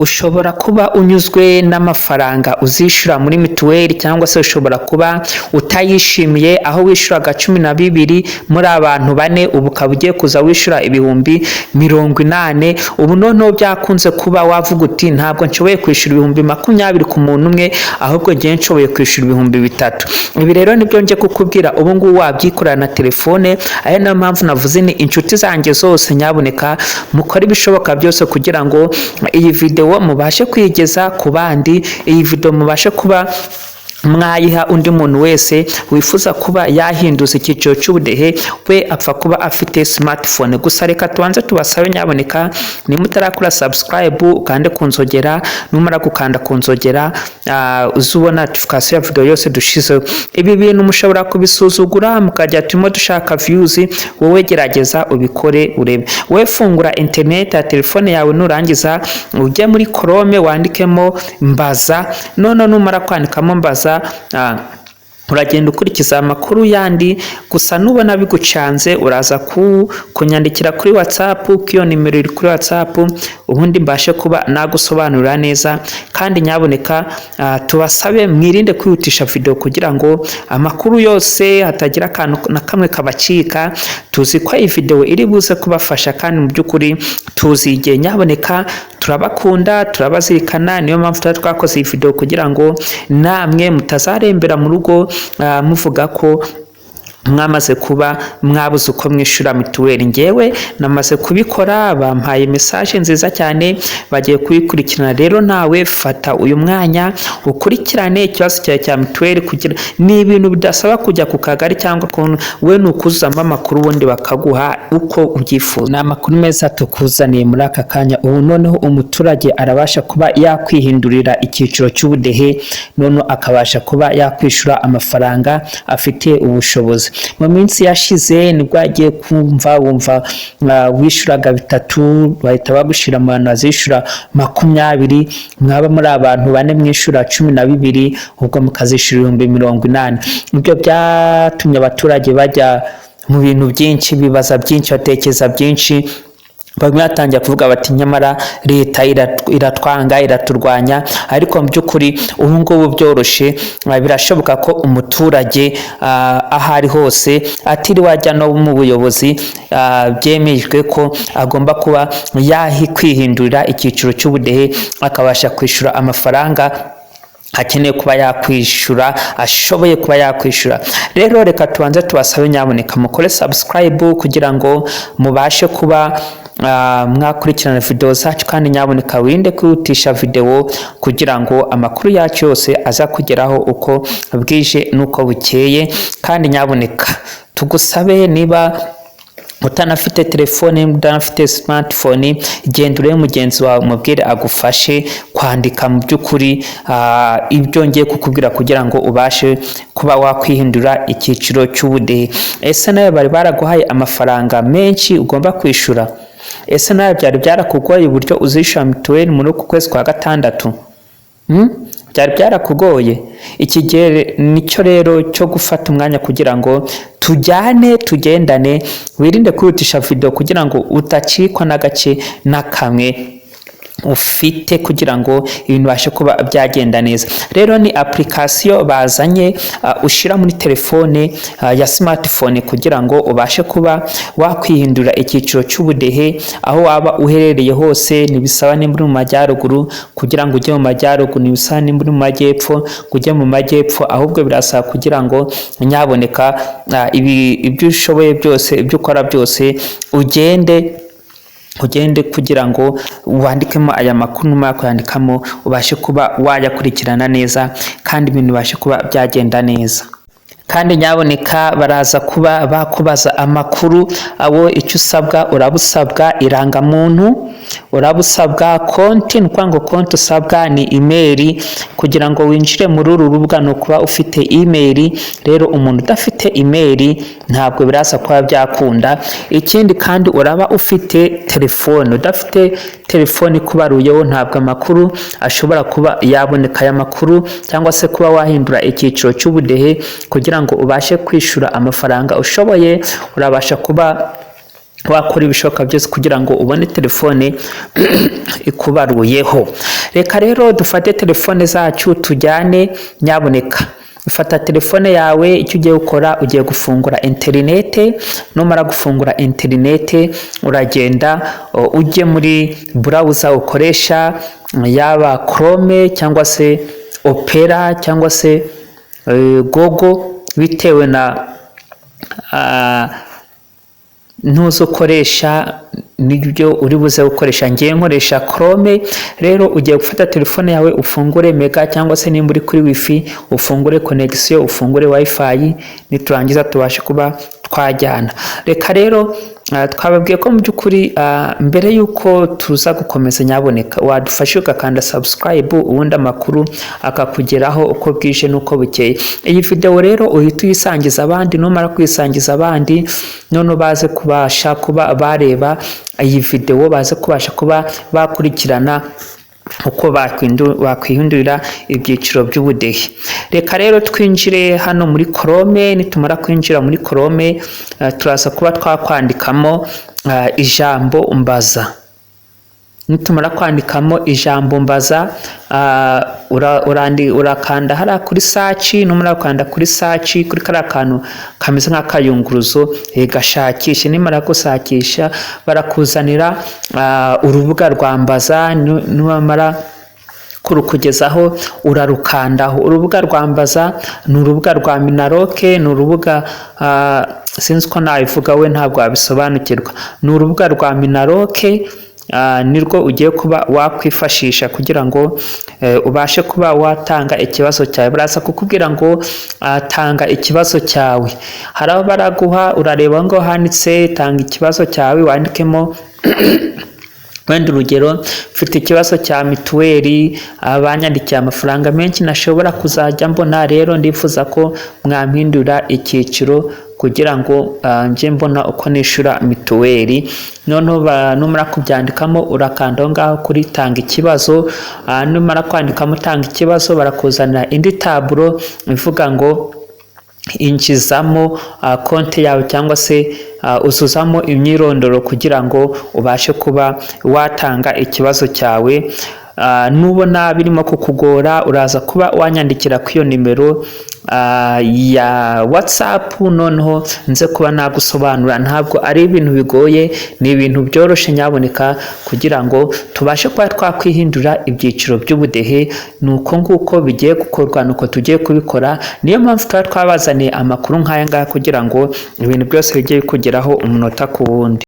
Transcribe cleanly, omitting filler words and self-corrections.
Ushobora kuba unyuzwe n'amafaranga uzishura muri mituweli cyangwa se ushobora kuba utayishimiye aho wishuraga 12 muri abantu bane ubu ukaba ugiye kuza wishura ibihumbi 80. Ubu noneho byakunze kuba wavuga uti ntabwo nshoboye kwishura ibihumbi 20 ku muntu umwe ahubwo ngiye nshoboye kwishura ibihumbi 3. Ibi rero nibyo nje kukubwira ubu ngubu wabyikorera na telefone. Aya niyo mpamvu navuze ni inshuti zanjye zose nyaboneka mukora ibishoboka byose kugira ngo iyi video mubashe kwigeza ku bandi, iyi video mubashe kuba mwayiha undi muntu wese wifuza kuba yahinduza icyiciro cy'ubudehe we apfa kuba afite smartphone. Gusa reka tubanze tubasabe nyaboneka nimutarakora subscribe ukande kunzogera, numara gukanda kunzogera uzubona notification ya video yose dushize. Ibi bintu mushobora kubisuzugura mukajya turimo dushaka views, wowe gerageza ubikore urebe. We fungura internet ya telefone yawe nurangiza ujye muri Chrome wandikemo mbaza, none numara kwandikamo mbaza uragenda ukurikiza amakuru yandi. Gusa nubona bigucanze uraza kunyandikira kuri WhatsApp, kiyo nimero iri kuri WhatsApp, ubundi mbashe kuba nagusobanurira neza. Kandi nyaboneka tubasabe mwirinde kwihutisha video kugira ngo amakuru yose hatagira akantu na kamwe kabacika. Tuzi ko iyi video iri buze kubafasha kandi mu by'ukuri tuzigiye nyaboneka turabakunda turabazirikana. Niyo mpamvu twakoze iyi video kugira ngo namwe mutazarembera mu rugo muvuga ko mwamaze kuba mwabuze uko mwishura mituweli. Ngewe namaze kubikora, bampaye message nziza cyane bagiye kubikurikirana. Rero nawe fata uyu mwanya ukurikirane ikibazo cyawe cya mituweli kugira ni ibintu bidasaba kujya ku kagari cyangwa we nukuzamo amakuru ubundi bakaguha uko ubyifuza. Ni amakuru meza tukuzaniye muri aka kanya. Ubu noneho umuturage arabasha kuba yakwihindurira icyiciro cy'ubudehe, none akabasha kuba yakwishura amafaranga afite ubushobozi. Mu minsi yashize nibwo agiye wumva wishuraga 3 bahita bagushira mu bantu azishura 20, mwaba muri abantu bane mwishura 12 ubwo mukazishura 80. Ibyo byatumye abaturage bajya mu bintu byinshi, bibaza byinshi, batekereza byinshi. Bamwe batangiye kuvuga bati nyamara leta iratwanga iraturwanya, ariko mu by'ukuri ubu ngubu byoroshe. Birashoboka ko umuturage ahari hose atiri wajya no mu buyobozi byemejwe ko agomba kuba kwihindurira icyiciro cy'ubudehe akabasha kwishura amafaranga akeneye kuba yakwishura, ashoboye kuba yakwishura. Rero reka tubanze tubasabe nyaboneka mukore subscribe kugira ngo mubashe kuba mwakurikirana video zacu, kandi nyaboneka wirinde kwihutisha video kugira ngo amakuru yacu yose aza kugeraho uko bwije nuko bukeye. Kandi nyaboneka tugusabe niba utanafite telefone, utanafite smartphone, genda urebe mugenzi wawe umubwire agufashe kwandika mu by'ukuri ibyo ngiye kukubwira kugira ngo ubashe kuba wakwihindura icyiciro cy'ubudehe. Ese nawe bari baraguhaye amafaranga menshi ugomba kwishura? Ese nawe byari byarakugoye uburyo uzishura mituweli muri uku kwezi kwa gatandatu? Byari byarakugoye? Iki gihe nicyo rero cyo gufata umwanya kugira ngo tugendane, wirinde kwihutisha video kugira ngo utacikwa n'agace na kamwe ufite kugira ngo ibintu bashe kuba byagenda neza. Rero ni application bazanye ushira muri telefone ya smartphone kugira ngo ubashe kuba wakwihindura icyiciro cy'ubudehe aho waba uherereye hose. Nibisaba nimba mu majyaruguru kugira ngo ujye mu majyaruguru, nibisaba nimba mu majyepfo kujya mu majyepfo, ahubwo birasaba kugira ngo nyaboneka ibyo ushoboye byose, ibyo ukora byose ugende kugira ngo wandikemo aya makuru. Numara kuyandikamo ubashe kuba wayakurikirana neza kandi ibintu bashe kuba byagenda neza. Kandi nyaboneka baraza kuba bakubaza amakuru abo icyo usabwa, urabusabwa irangamuntu, urabusabwa konti. Nukwango konti usabwa ni email kugira ngo winjire muri uru rubuga, no kuba ufite email. Rero umuntu udafite email ntabwo birasa kuba byakunda. Ikindi kandi uraba ufite telefone, udafite telefone kubaruyeho ntabwo amakuru ashobora kuba yaboneka aya makuru, cyangwa se kuba wahindura icyiciro cy'ubudehe kugira ngo ubashe kwishura amafaranga ushoboye. Urabasha kuba wakora ibishoboka byose kugira ngo ubone telefone ikubaruyeho. Reka rero dufate telefone zacu tujyane, nyaboneka ufata telefone yawe, icyo ugiye gukora ugiye gufungura interinete, numara gufungura interinete uragenda ujye muri browser ukoresha, yaba Chrome cyangwa se Opera cyangwa se Google, bitewe na ntuzo ukoresha nibyo uri buze gukoresha. Ngiye nkoresha Chrome. Rero ugiye gufata telefone yawe ufungure mega cyangwa se nimba uri kuri wifi ufungure connection, ufungure wifi, niturangiza tubashe kuba twajyana. Reka rero twababwiye ko mu by'ukuri mbere yuko tuza gukomeza, nyaboneka wadufashe ugakanda subscribe, ubundi amakuru akakugeraho uko bwije n'uko bukeye. Iyi video rero uhita uyisangiza abandi, numara kwisangiza abandi none baze kubasha kuba bareba iyi video, baze kubasha kuba bakurikirana uko bakwihindurira ibyiciro by'ubudehe. Reka rero twinjire hano muri Chrome. Nitumara kwinjira muri Chrome turaza kuba twakwandikamo ijambo mbaza. Nitumara kwandikamo ijambo mbaza urakanda hariya kuri search. Numara gukanda kuri search, kuri kariya kantu kameze nk'akayunguruzo gashakisha, nimara gusakisha barakuzanira urubuga rwa mbaza. Numara kurukugezaho urarukandaho. Urubuga rwa mbaza ni urubuga rwa Minaloc, ni urubuga sinzi ko nabivuga, we ntabwo wabisobanukirwa. Ni urubuga rwa Minaloc, nirwo ugiye kuba wakwifashisha kugira ngo ubashe kuba watanga ikibazo cyawe. Baraza kukubwira ngo tanga ikibazo cyawe, hari aho baraguha, urareba ngo handitse tanga ikibazo cyawe, wandikemo wenda urugero mfite ikibazo cya mituweli, abanyandikiye amafaranga menshi nashobora kuzajya mbona, rero ndifuza ko mwampindura icyiciro kugira ngo nje mbona uko nishura mituweli. Noneho numara kubyandikamo urakanda aho ngaho kuri tanga ikibazo. Numara kwandikamo tanga ikibazo barakuzanira indi taburo ivuga ngo injizamo konti yawe cyangwa se uzuzamo imyirondoro kugira ngo ubashe kuba watanga ikibazo cyawe. Nubona birimo kukugora uraza kuba wanyandikira ku iyo nimero ya WhatsApp, noneho nze kuba nagusobanura. Ntabwo ari ibintu bigoye, ni ibintu byoroshye nyaboneka, kugira ngo tubashe kuba twakwihindura ibyiciro by'ubudehe. Nuko nguko bigiye gukorwa, nuko tugiye kubikora. Niyo mpamvu twabazaniye amakuru nk'aya ngaya kugira ngo ibintu byose bijye bikugeraho umunota ku wundi.